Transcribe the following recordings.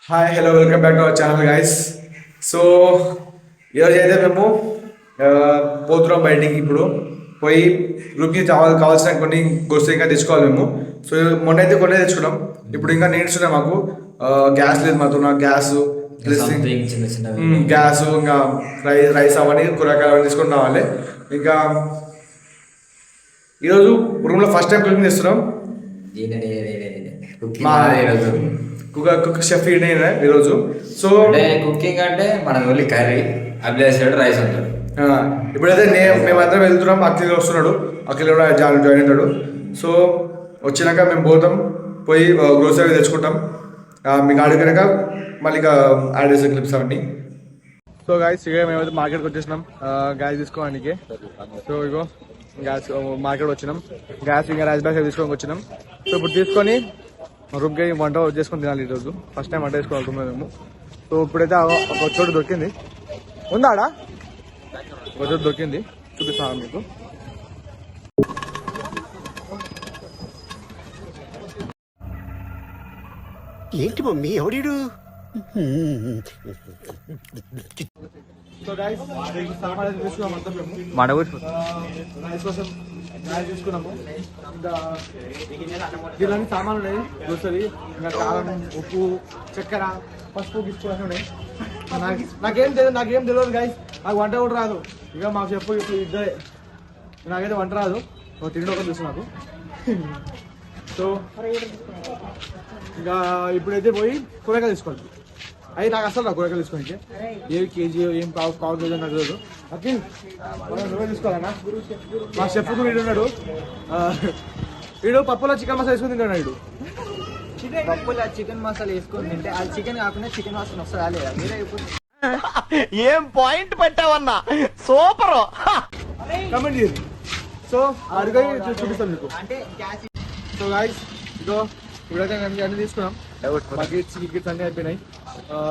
Hi hello welcome back to our channel guys. So ఈరోజు అయితే మేము పోతున్నాం బయటికి. ఇప్పుడు పోయి గ్రూప్కి కావాల్సిన కొన్ని గొస్తు ఇంకా తెచ్చుకోవాలి మేము. సో మొన్న అయితే కొన్ని తెచ్చుకున్నాం. ఇప్పుడు ఇంకా నేర్చుకున్నాం. మాకు గ్యాస్ లేదు, మాతో నాకు గ్యాస్ ప్లస్ గ్యాస్ ఇంకా రైస్ అవన్నీ కూరగాయలు అవన్నీ తీసుకొని రావాలి. ఇంకా ఈరోజు రూమ్లో ఫస్ట్ టైం కుకింగ్ చేస్తున్నాం. కుక్ షెఫ్ ఈరోజు. సో కుకింగ్ అంటే మన ఓన్లీ కర్రీ అభిలాష్ రైస్ ఉంటాడు. ఇప్పుడైతే మేమందరం వెళ్తున్నాం. అఖిల్ వస్తున్నాడు, అఖిల్ కూడా జాయిన్ అవుతాడు. సో వచ్చినాక మేము పోతాం, పోయి గ్రోసరీ తెచ్చుకుంటాం. మీకు అడిగినాక మళ్ళీ ఇంకా యాడ్ చేసే క్లిప్స్ అవన్నీ. సో గాయస్ ఇక మేమైతే మార్కెట్కి వచ్చేసినాం గ్యాస్ తీసుకోవడానికి. సో ఇగో గ్యాస్ మార్కెట్ వచ్చినాం. గ్యాస్ ఇంకా రైస్ బ్యాగ్స్ తీసుకోవడానికి వచ్చినాం. సో ఇప్పుడు తీసుకొని రూమ్కి వంట చేసుకొని తినాలి. ఈరోజు ఫస్ట్ టైం వంట చేసుకోవాలి రూమ్లో మేము. సో ఇప్పుడైతే ఒక చోటు దొరికింది. ఉందాడా ఒక చోటు దొరికింది, చూపిస్తాను మీకు. ఏంటి మమ్మీ ఎవడీడు? సో గైస్ సామాన్లు తీసుకున్నాం అంతా మేము. రైస్ కోసం రైస్ తీసుకున్నాము. ఇంకా దీనిలో సామాన్లు ఉన్నాయి, గ్రోసరీ, ఇంకా కారం, ఉప్పు, చక్కెర, పసుపు గిసుకుని ఉన్నాయి. నాకేం తెలియదు గైస్. నాకు వంట కూడా రాదు. ఇక మాకు చెప్పు ఇప్పుడు ఇద్దరే. నాకైతే వంట రాదు, తిండి ఒకటి చూసి నాకు. సో ఇంకా ఇప్పుడైతే పోయి కూరగాయలు తీసుకోవాలి. అవి నాకు అసలు నాకు కూరగాయలు తీసుకోండి. ఏ కేజీ ఏం పావు కేజీ నాకు తెలియదు. అఖిల్ నువ్వే తీసుకోవాలన్నా. మా షెఫ్ కూడా వీడు ఉన్నాడు. వీడు పప్పులో చికెన్ మసాలా వేసుకుని తింటాడు. వీడు పప్పులో చికెన్ మసాలా వేసుకొని తింటే అది చికెన్ కాకుండా చికెన్ వాసన వస్తుందా లేదా? మీరే ఏం పాయింట్ పెట్టావన్నా, సూపర్. కమెంట్ చేయండి. సో అడిగి చూపిస్తాను మీకు. అంటే గ్యాస్. సో గాయస్ ఇదో ఇప్పుడైతే అన్ని తీసుకున్నాం. బకెట్స్ గికెట్స్ అన్నీ అయిపోయినాయి.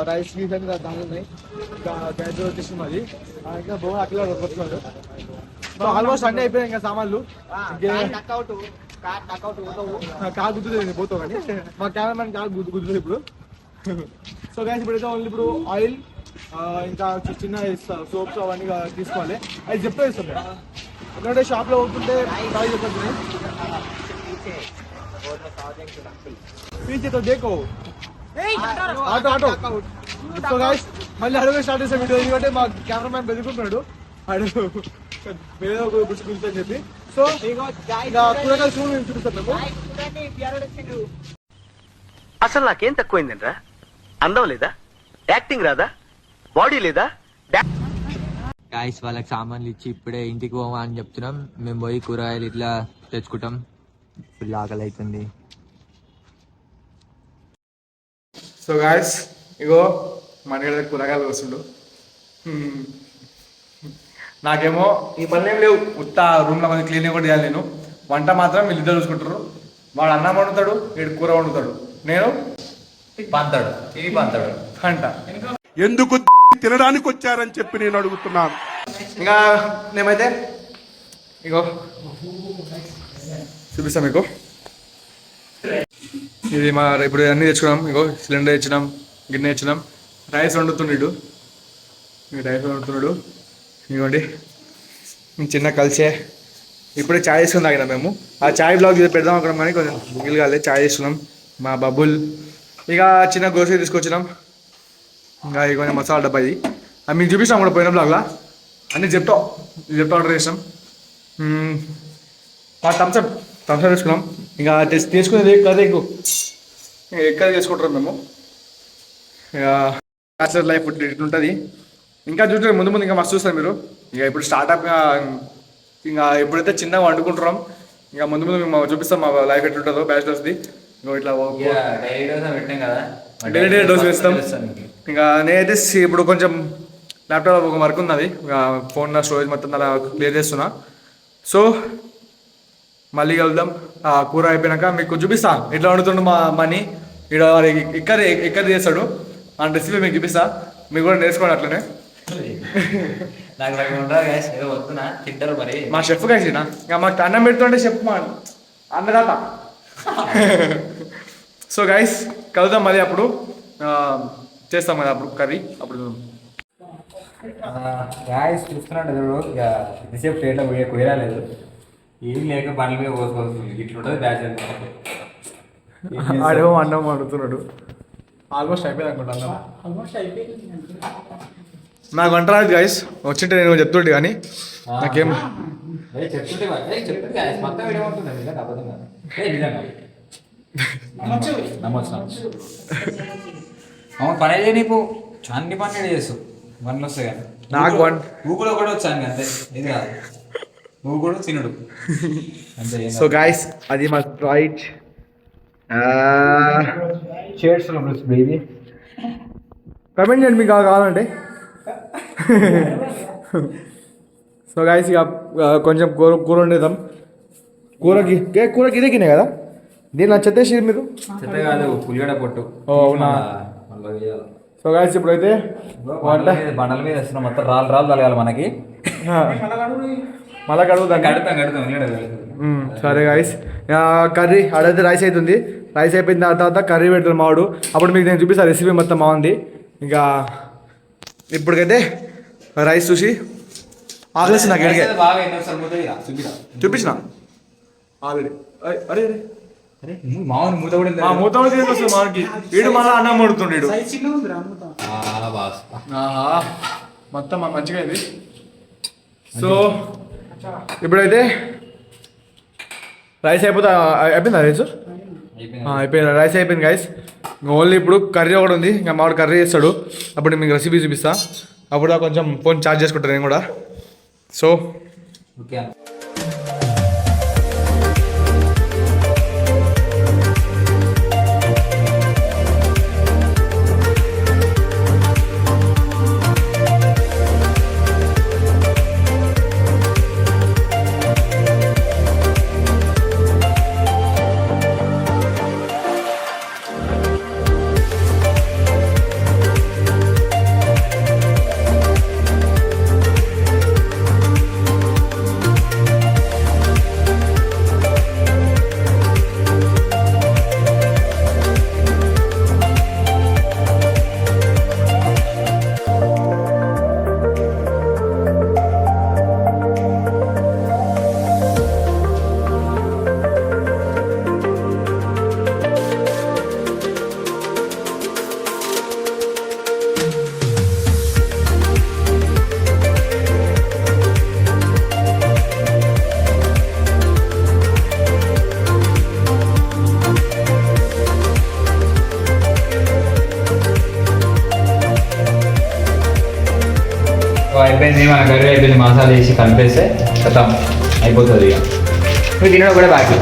రైస్ గీస్ అన్ని దాని ఉన్నాయి. గ్యాస్ వచ్చేసి మాది. ఇంకా బోన్ అట్లా వస్తున్నాడు. సో ఆల్మోస్ట్ అన్నీ అయిపోయాయి. ఇంకా సామాన్లు కాకు గుద్దుతుంది పోతావు కానీ మా కెమెరామెన్ కాకు గుద్దుతుంది ఇప్పుడు. సో గ్యాస్ ఇప్పుడైతే ఓన్లీ ఇప్పుడు ఆయిల్ ఇంకా చిన్న సోప్స్ అవన్నీ తీసుకోవాలి. అది చెప్తే ఇస్తాం. ఎందుకంటే షాప్లో పోతుంటే ప్రైస్ చెప్పండి. పీछे तो देखो ఆటో ఆటో. సో గైస్ మళ్ళీ అడుగు స్టార్ట్ చేసే వీడియో. ఎందుకంటే మా కెమెరామ్యాన్ బెదుకుంటున్నాడు, అడుగు వేరే ఒక గుర్తు అని చెప్పి. సో కూరగాయలు చూపిస్తాం మేము. అసలు నాకేం తక్కువైందంట్రా? అందం లేదా, యాక్టింగ్ రాదా, బాడీ లేదా? గాయస్ వాళ్ళకి సామాన్లు ఇచ్చి ఇప్పుడే ఇంటికి పోమా అని చెప్తున్నాం. మేము పోయి కూరగాయలు ఇట్లా తెచ్చుకుంటాం. ఫుల్ ఆకలి అవుతుంది. సో గాయస్ ఇగో మన దగ్గర కూరగాయలు వస్తుండు. నాకేమో ఈ పనులు ఏం లేవు. ఉత్త రూమ్లో కొంచెం క్లీన్ కూడా చేయాలి నేను. వంట మాత్రం వీళ్ళిద్దరు చూసుకుంటారు. వాడు అన్నం వండుతాడు, వీడు కూర వండుతాడు, నేను పంతాడు ఇది పంతాడు అంట. ఎందుకు తినడానికి వచ్చారని చెప్పి నేను అడుగుతున్నాను. ఇంకా నేమైతే ఇగో చూపిస్తాం మీకు. ఇది మా ఇప్పుడు అన్నీ తెచ్చుకున్నాం. ఇగో సిలిండర్ తెచ్చినాం, గిన్నె తెచ్చినాం. రైస్ వండుతున్నాడు, రైస్ వండుతున్నాడు. ఇదిగోండి చిన్న కలిసే. ఇప్పుడే ఛాయ్ చేసుకుని తాగినాం మేము. ఆ ఛాయ్ బ్లాగ్ పెడదాం అక్కడ కానీ కొంచెం మిగిలి కాలే. ఛాయ్ చేస్తున్నాం. మా బబుల్ ఇక చిన్న గ్రోసరీ తీసుకొచ్చినాం. ఇంకా ఇక కొంచెం మసాలా డబ్బా. ఇది అది మీకు చూపిస్తాం కూడా పోయిన బ్లాగ్లా. అన్నీ చెప్తా ఆర్డర్ చేసినాం. థమ్స్అప్ తీసుకున్నాం. ఇంకా తీసుకునేది ఎక్కడ ఎక్కడ చేసుకుంటాం మేము. ఇక బ్యాచిలర్ లైఫ్ ఇట్లుంటుంది. ఇంకా చూస్తే ముందు ముందు ఇంకా మస్తు చూస్తారు మీరు. ఇక ఇప్పుడు స్టార్ట్అప్ ఇంకా ఎప్పుడైతే చిన్నగా వండుకుంటున్నాం ఇంకా ముందు ముందు మేము చూపిస్తాం మా లైఫ్ ఎట్లుంటుందో బ్యాచిలర్స్ది. ఇట్లా డైలీ డోస్ వేస్తాం. ఇంకా నేనైతే ఇప్పుడు కొంచెం ల్యాప్టాప్ ఒక వర్క్ ఉన్నది. ఫోన్ స్టోరేజ్ మొత్తం అలా క్లియర్ చేస్తున్నా. సో మళ్ళీ కలుద్దాం. కూర అయిపోయినాక మీకు చూపిస్తా ఎట్లా వండుతుండు మా మనీ. ఇక్కడ ఎక్కడ చేస్తాడు ఆ రెసిపీ మీకు చూపిస్తా. మీకు కూడా నేర్చుకోండి అట్లనే. తింటారు మరి మా షెఫ్ కలిసిన ఇంకా మాకు అన్నం పెడుతుంటే షెఫ్ మా అన్నదాత. సో గైస్ కలుద్దాం మళ్ళీ అప్పుడు. చేస్తాం కదా అప్పుడు కర్రీ అప్పుడు గాయస్ చూస్తున్నాడు చూడు ఇక ఎంతసేపు ప్లేట్లో కుయరాలేదు ఏం లేక బండ్ల మీద పోసుకోవాల్సింది ఇట్లుంటుంది బ్యాచ్ ఆడేమో అన్నం అడుగుతున్నాడు ఆల్మోస్ట్ అయిపోయింది అనుకుంటా అన్నం నాకు వంట రాదు గాయస్ వచ్చింటే నేను చెప్తుంటే కానీ నాకేం చెప్తుంటే గాయస్ మొత్తం ఏమవుతుంది నిజంగా అబద్ధంగా నిజంగా నమ్మొచ్చు అవును పని అయితే నీకు అన్ని పనులు చేస్తావు పనులు వస్తాయి కానీ నాకు నువ్వు కూడా ఒకటి వచ్చాను అంతే ఇది కాదు నువ్వు కూడా తినడు అంతే సో గాయస్ అది మా రైట్ షేడ్స్ బేబీ కమెంట్ చేయండి మీకు కావాలంటే సో గాయస్ ఇక కొంచెం కూర వండేద్దాం కూరకి ఇదే కినే కదా దీని చెత్తేసి మీరు చెత్త కాదు పులిగడ పొట్టు అవునా సో గాయస్ ఇప్పుడైతే బండల మీద వేస్తున్నాం మొత్తం రాళ్ళు రాళ్ళు తలగాలి మనకి మళ్ళా కడుగుతాం కడుతాం సరే గాయస్ కర్రీ అడైతే రైస్ అవుతుంది రైస్ అయిపోయిన తర్వాత కర్రీ పెడతాడు మావాడు అప్పుడు మీకు నేను చూపిస్తాను రెసిపీ మొత్తం బాగుంది ఇంకా ఇప్పటికైతే రైస్ చూసి ఆగలేసి నాకు ఎడిగే చూపించిన ఆల్రెడీ అరే అరే మామూలు మూత కూడా మూత వస్తుంది మాకి వీడు మళ్ళీ అన్నం పడుతుండేడు మొత్తం మంచిగా అయింది సో ఇప్పుడైతే రైస్ అయిపోయిందా రైస్ అయిపోయింది రైస్ అయిపోయింది గైస్ ఓన్లీ ఇప్పుడు కర్రీ ఒకటి ఉంది ఇంకా మామిడి కర్రీ చేస్తాడు అప్పుడు మీకు రెసిపీ చూపిస్తా అప్పుడు కొంచెం ఫోన్ ఛార్జ్ చేసుకుంటాను నేను కూడా సో ఓకే అయిపోయింది మన కర్రీ అయిపోయింది మసాలా వేసి కలిపేస్తే ఖతం అయిపోతుంది ఇక నువ్వు తినడం కూడా బాకీ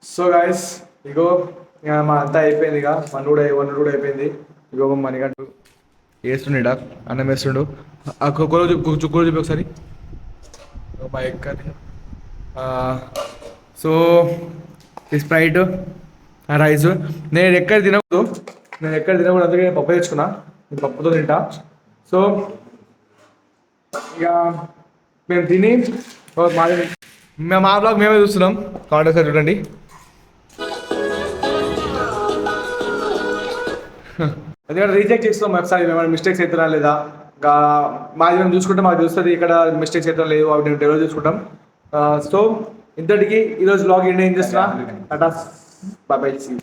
సో గాయస్ ఇగో ఇక మా అంతా అయిపోయింది ఇక వన్నుడు కూడా అయిపోయింది ఇగో మణిగంటు వేస్తుండ అన్నం వేస్తుండు కూర చూపి ఒకసారి మా ఎగ్ కర్రీ సో ఈ స్ప్రైట్ రైస్ నేను ఎక్కడ తినకూడదు అందుకే నేను పప్పు తెచ్చుకున్నా నేను పప్పుతో తింటా సో ఇక మేము తిని మా బ్లాగ్ మేమే చూస్తున్నాం కాంటాక్ట్ సార్ చూడండి ఎందుకంటే రీచెక్ చేస్తున్నాం ఒకసారి ఏమైనా మిస్టేక్స్ అవుతున్నా లేదా ఇంకా మాది మేము చూసుకుంటే మాకు చూస్తుంది ఇక్కడ మిస్టేక్స్ అవుతాం లేదు అవి మేము డెవలప్ చూసుకుంటాం సో ఇంతటికి ఈరోజు బ్లాగ్ ఏం చేస్తున్నా టాటా బాయ్ బాయ్.